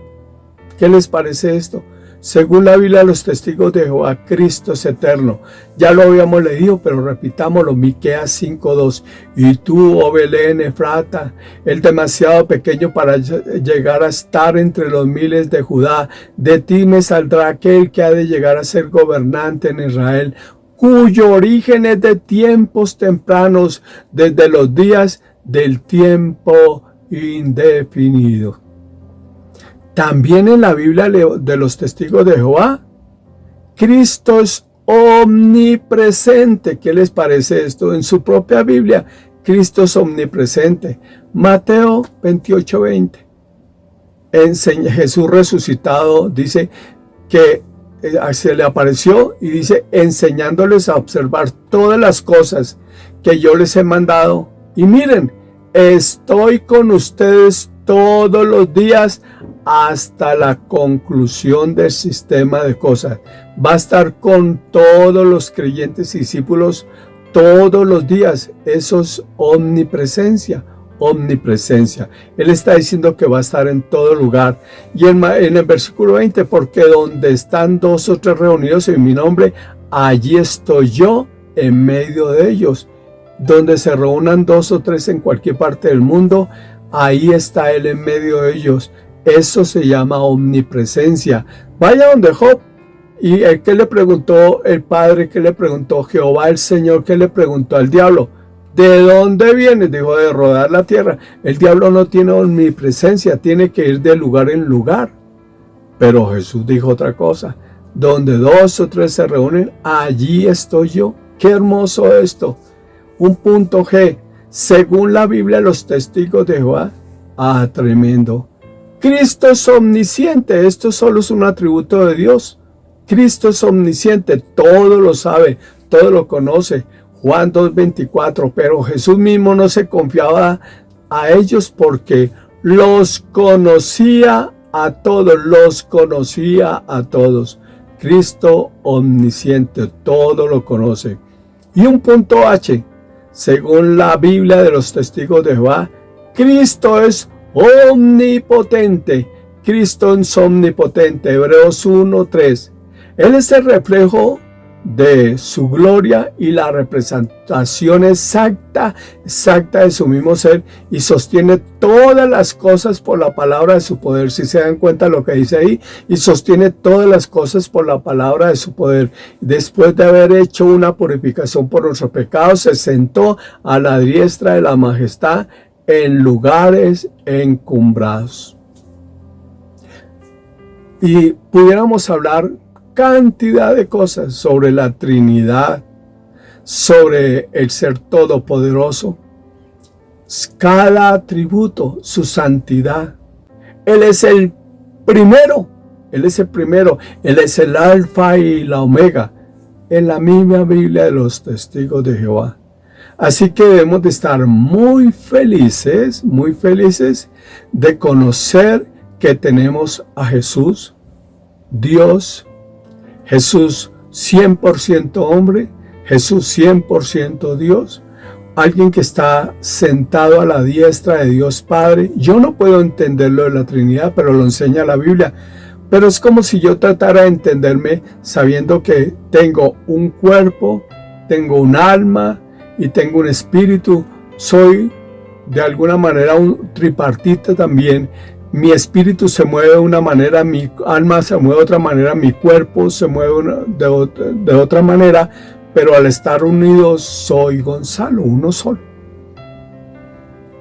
¿Qué les parece esto? Según la Biblia de los testigos de Jehová, Cristo es eterno. Ya lo habíamos leído, pero repitámoslo. Miqueas 5:2. Y tú, oh Belén Efrata, el demasiado pequeño para llegar a estar entre los miles de Judá, de ti me saldrá aquel que ha de llegar a ser gobernante en Israel, cuyo origen es de tiempos tempranos, desde los días del tiempo indefinido. También en la Biblia de los testigos de Jehová, Cristo es omnipresente. ¿Qué les parece esto? En su propia Biblia, Cristo es omnipresente. Mateo 28:20. Jesús resucitado dice que se le apareció y dice, enseñándoles a observar todas las cosas que yo les he mandado. Y miren, estoy con ustedes todos los días hasta la conclusión del sistema de cosas. Va a estar con todos los creyentes y discípulos todos los días. Eso es omnipresencia. Él está diciendo que va a estar en todo lugar. Y en el versículo 20, porque donde están 2 o 3 reunidos en mi nombre, allí estoy yo en medio de ellos. Donde se reúnan 2 o 3 en cualquier parte del mundo, ahí está Él en medio de ellos. Eso se llama omnipresencia. Vaya donde Job. ¿Y qué le preguntó el Padre? ¿Qué le preguntó Jehová el Señor? ¿Qué le preguntó al diablo? ¿De dónde vienes? Dijo, de rodar la tierra. El diablo no tiene omnipresencia, tiene que ir de lugar en lugar. Pero Jesús dijo otra cosa. Donde 2 o 3 se reúnen, allí estoy yo. Qué hermoso esto. Un punto G. Según la Biblia, los testigos de Jehová. Tremendo. Cristo es omnisciente. Esto solo es un atributo de Dios. Cristo es omnisciente. Todo lo sabe, todo lo conoce. Juan 2:24. Pero Jesús mismo no se confiaba a ellos porque los conocía a todos. Cristo omnisciente, todo lo conoce. Y un punto H. Según la Biblia de los testigos de Jehová, Cristo es omnipotente. Cristo es omnipotente. Hebreos 1:3. Él es el reflejo de su gloria y la representación exacta de su mismo ser, y sostiene todas las cosas por la palabra de su poder. Si se dan cuenta lo que dice ahí, y sostiene todas las cosas por la palabra de su poder. Después de haber hecho una purificación por nuestros pecados, se sentó a la diestra de la majestad en lugares encumbrados. Y pudiéramos hablar cantidad de cosas sobre la Trinidad, sobre el ser todopoderoso, cada atributo, su santidad. Él es el primero, Él es el alfa y la omega, en la misma Biblia de los testigos de Jehová. Así que debemos de estar muy felices de conocer que tenemos a Jesús, Dios, Jesús 100% hombre, Jesús 100% Dios, alguien que está sentado a la diestra de Dios Padre. Yo no puedo entender lo de la Trinidad, pero lo enseña la Biblia. Pero es como si yo tratara de entenderme sabiendo que tengo un cuerpo, tengo un alma y tengo un espíritu. Soy de alguna manera un tripartita también. Mi espíritu se mueve de una manera, mi alma se mueve de otra manera, mi cuerpo se mueve de otra manera, pero al estar unidos soy Gonzalo, uno solo.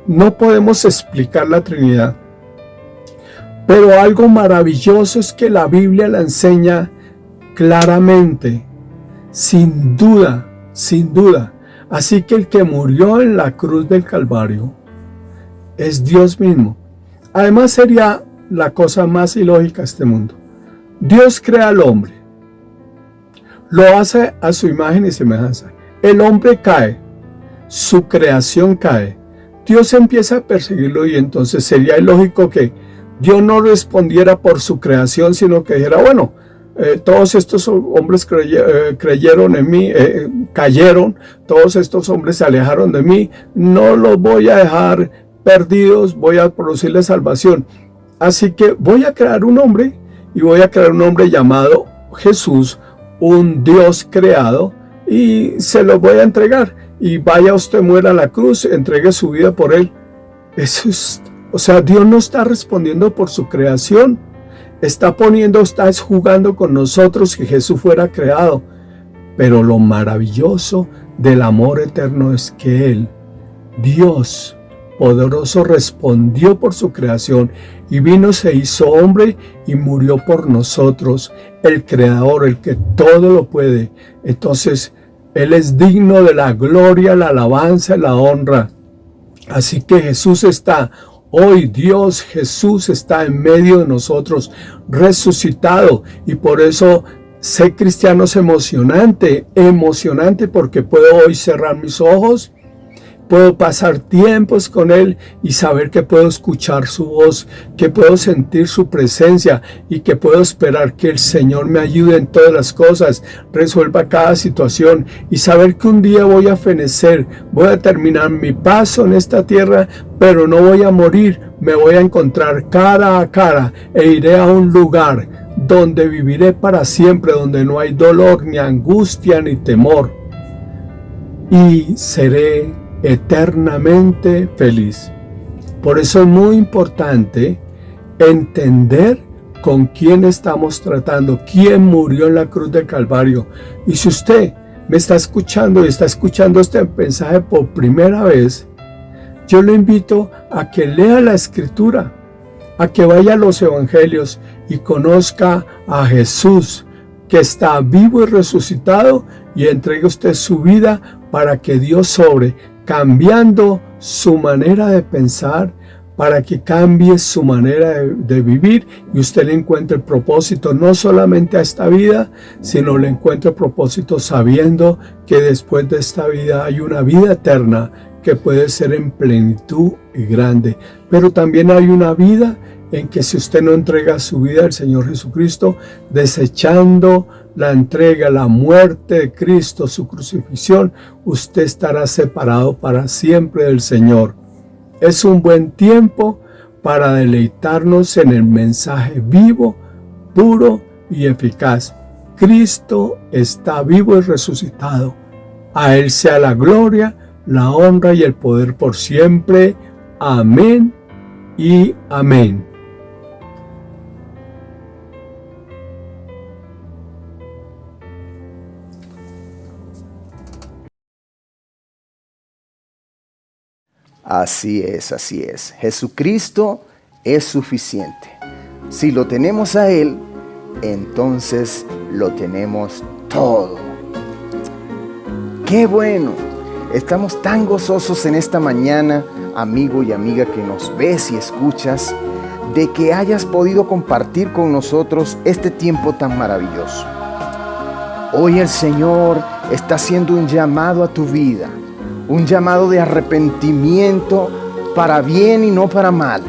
No podemos explicar la Trinidad, pero algo maravilloso es que la Biblia la enseña claramente, sin duda, sin duda. Así que el que murió en la cruz del Calvario es Dios mismo. Además sería la cosa más ilógica de este mundo. Dios crea al hombre, lo hace a su imagen y semejanza. El hombre cae, su creación cae. Dios empieza a perseguirlo y entonces sería ilógico que Dios no respondiera por su creación, sino que dijera, bueno, todos estos hombres creyeron en mí, cayeron, todos estos hombres se alejaron de mí, no los voy a dejar perdidos, voy a producirles salvación. Así que voy a crear un hombre y voy a crear un hombre llamado Jesús, un Dios creado, y se lo voy a entregar. Y vaya usted, muera a la cruz, entregue su vida por él. Eso es, o sea, Dios no está respondiendo por su creación. Está jugando con nosotros que Jesús fuera creado. Pero lo maravilloso del amor eterno es que Él, Dios poderoso, respondió por su creación y vino, se hizo hombre y murió por nosotros, el Creador, el que todo lo puede. Entonces, Él es digno de la gloria, la alabanza y la honra. Así que Jesús está hoy, Dios Jesús está en medio de nosotros, resucitado, y por eso ser cristiano es emocionante porque puedo hoy cerrar mis ojos, puedo pasar tiempos con Él y saber que puedo escuchar su voz, que puedo sentir su presencia y que puedo esperar que el Señor me ayude en todas las cosas, resuelva cada situación y saber que un día voy a fenecer, voy a terminar mi paso en esta tierra, pero no voy a morir, me voy a encontrar cara a cara e iré a un lugar donde viviré para siempre, donde no hay dolor, ni angustia, ni temor, y seré eternamente feliz. Por eso es muy importante entender con quién estamos tratando, quién murió en la cruz del Calvario. Y si usted me está escuchando y está escuchando este mensaje por primera vez, yo le invito a que lea la Escritura, a que vaya a los Evangelios y conozca a Jesús, que está vivo y resucitado, y entregue usted su vida para que Dios obre, cambiando su manera de pensar, para que cambie su manera de vivir y usted le encuentre el propósito no solamente a esta vida, sino le encuentre el propósito sabiendo que después de esta vida hay una vida eterna que puede ser en plenitud y grande. Pero también hay una vida en que si usted no entrega su vida al Señor Jesucristo, desechando la entrega, la muerte de Cristo, su crucifixión, usted estará separado para siempre del Señor. Es un buen tiempo para deleitarnos en el mensaje vivo, puro y eficaz. Cristo está vivo y resucitado. A Él sea la gloria, la honra y el poder por siempre. Amén y amén.
Así es, así es. Jesucristo es suficiente. Si lo tenemos a Él, entonces lo tenemos todo. ¡Qué bueno! Estamos tan gozosos en esta mañana, amigo y amiga que nos ves y escuchas, de que hayas podido compartir con nosotros este tiempo tan maravilloso. Hoy el Señor está haciendo un llamado a tu vida, un llamado de arrepentimiento para bien y no para mal.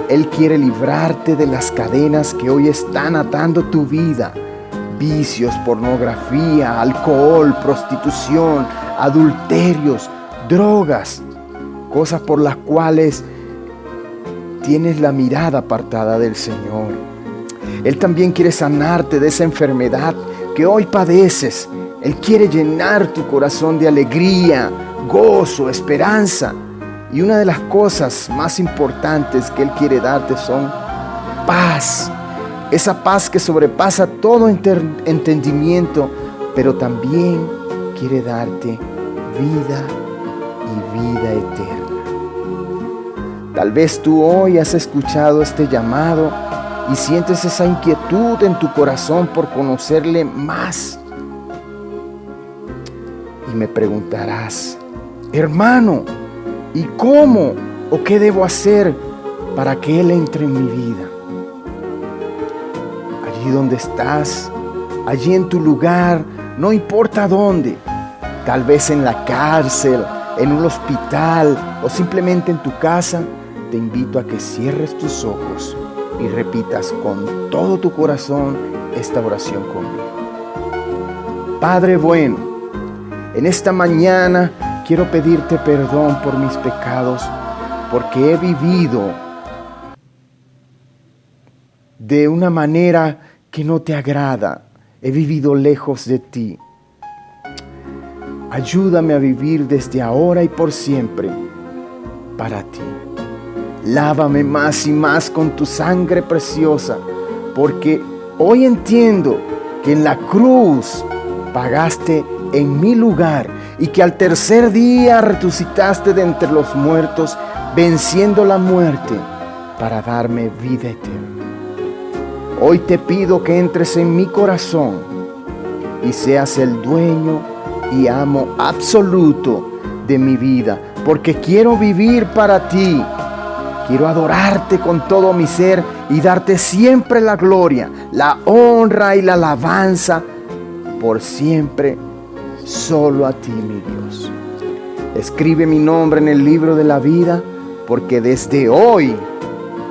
Él quiere librarte de las cadenas que hoy están atando tu vida. Vicios, pornografía, alcohol, prostitución, adulterios, drogas, cosas por las cuales tienes la mirada apartada del Señor. Él también quiere sanarte de esa enfermedad que hoy padeces. Él quiere llenar tu corazón de alegría, gozo, esperanza. Y una de las cosas más importantes que Él quiere darte son paz. Esa paz que sobrepasa todo entendimiento, pero también quiere darte vida y vida eterna. Tal vez tú hoy has escuchado este llamado y sientes esa inquietud en tu corazón por conocerle más. Y me preguntarás, hermano, ¿y cómo o qué debo hacer para que Él entre en mi vida? Allí donde estás, allí en tu lugar, no importa dónde, tal vez en la cárcel, en un hospital o simplemente en tu casa, te invito a que cierres tus ojos y repitas con todo tu corazón esta oración conmigo. Padre bueno, en esta mañana quiero pedirte perdón por mis pecados, porque he vivido de una manera que no te agrada. He vivido lejos de ti. Ayúdame a vivir desde ahora y por siempre para ti. Lávame más y más con tu sangre preciosa, porque hoy entiendo que en la cruz pagaste en mi lugar y que al tercer día resucitaste de entre los muertos, venciendo la muerte para darme vida eterna. Hoy te pido que entres en mi corazón y seas el dueño y amo absoluto de mi vida, porque quiero vivir para ti. Quiero adorarte con todo mi ser y darte siempre la gloria, la honra y la alabanza por siempre, solo a ti, mi Dios. Escribe mi nombre en el libro de la vida, porque desde hoy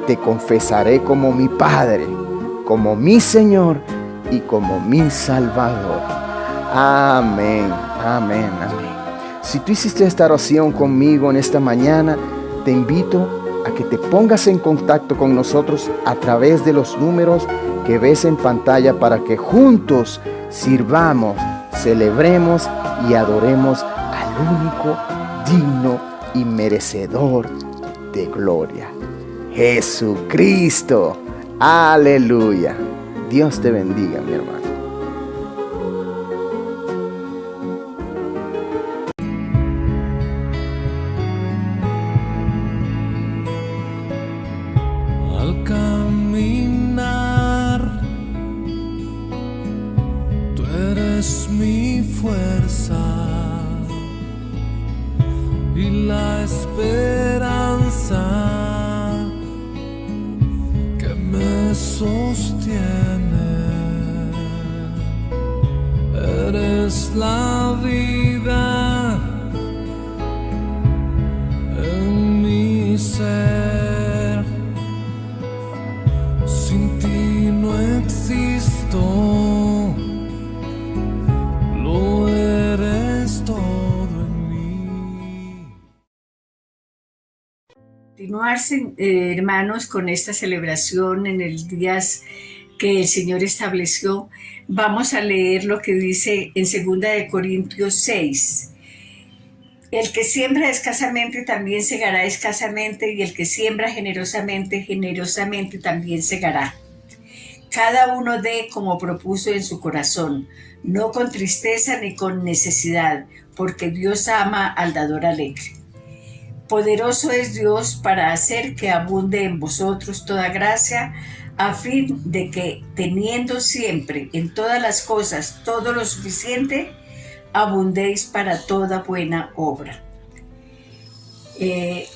te confesaré como mi Padre, como mi Señor y como mi Salvador. Amén, amén, amén. Si tú hiciste esta oración conmigo en esta mañana, te invito a que te pongas en contacto con nosotros a través de los números que ves en pantalla para que juntos sirvamos, celebremos y adoremos al único, digno y merecedor de gloria, Jesucristo. Aleluya. Dios te bendiga, mi hermano.
Al caminar, tú eres mi fuerza y la esperanza que me sostiene. Eres la vida en mi ser. Sin ti no existo, lo eres todo en mí.
Continuarse, hermanos, con esta celebración en el día que el Señor estableció. Vamos a leer lo que dice en 2 Corintios 6. El que siembra escasamente también segará escasamente, y el que siembra generosamente, generosamente también segará. Cada uno dé como propuso en su corazón, no con tristeza ni con necesidad, porque Dios ama al dador alegre. Poderoso es Dios para hacer que abunde en vosotros toda gracia, a fin de que, teniendo siempre en todas las cosas todo lo suficiente, abundéis para toda buena obra.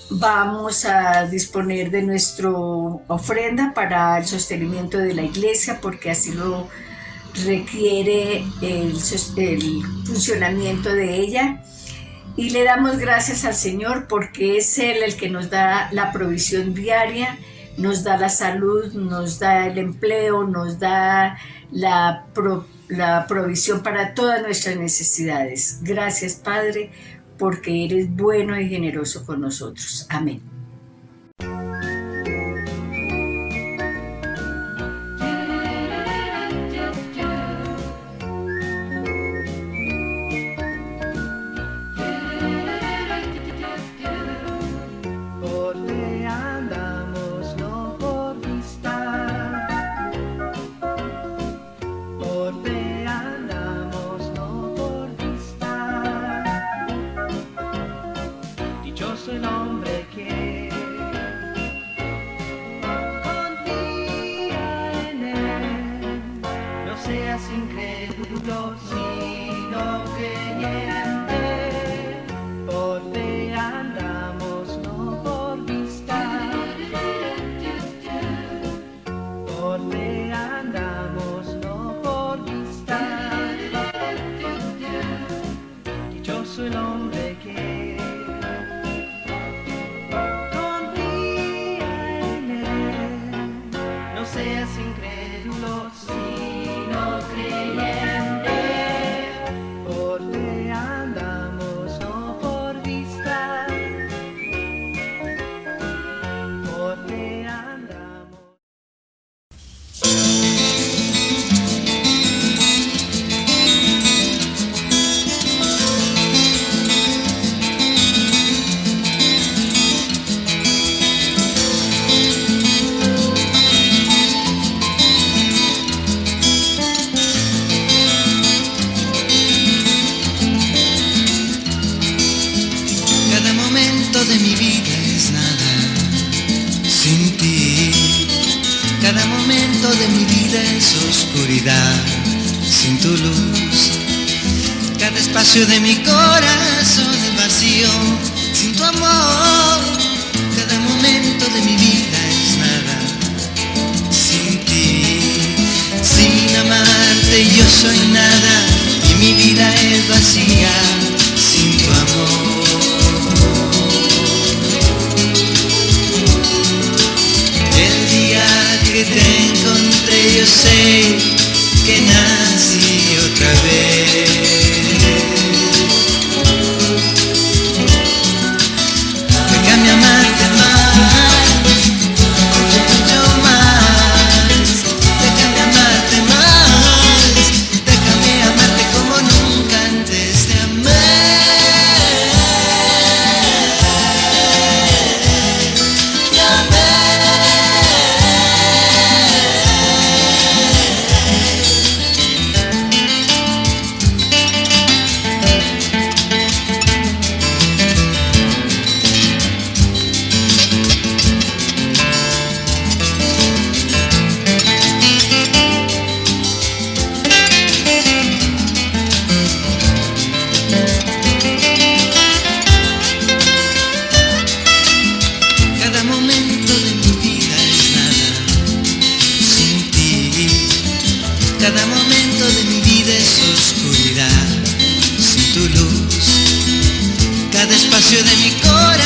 Vamos a disponer de nuestra ofrenda para el sostenimiento de la iglesia, porque así lo requiere el funcionamiento de ella. Y le damos gracias al Señor porque es Él el que nos da la provisión diaria, nos da la salud, nos da el empleo, nos da la provisión para todas nuestras necesidades. Gracias, Padre,
porque eres bueno y generoso con nosotros. Amén.
Sin tu luz, cada espacio de mi corazón es vacío. Sin tu amor, cada momento de mi vida es nada. Sin ti, sin amarte yo soy nada y mi vida es vacía. Sin tu amor, el día que te encontré yo sé que nací otra vez. Déjame amarte más, mucho, mucho más. Déjame amarte más, déjame amarte como nunca antes te amé. Te amé. Cada momento de mi vida es oscuridad. Sin tu luz, cada espacio de mi corazón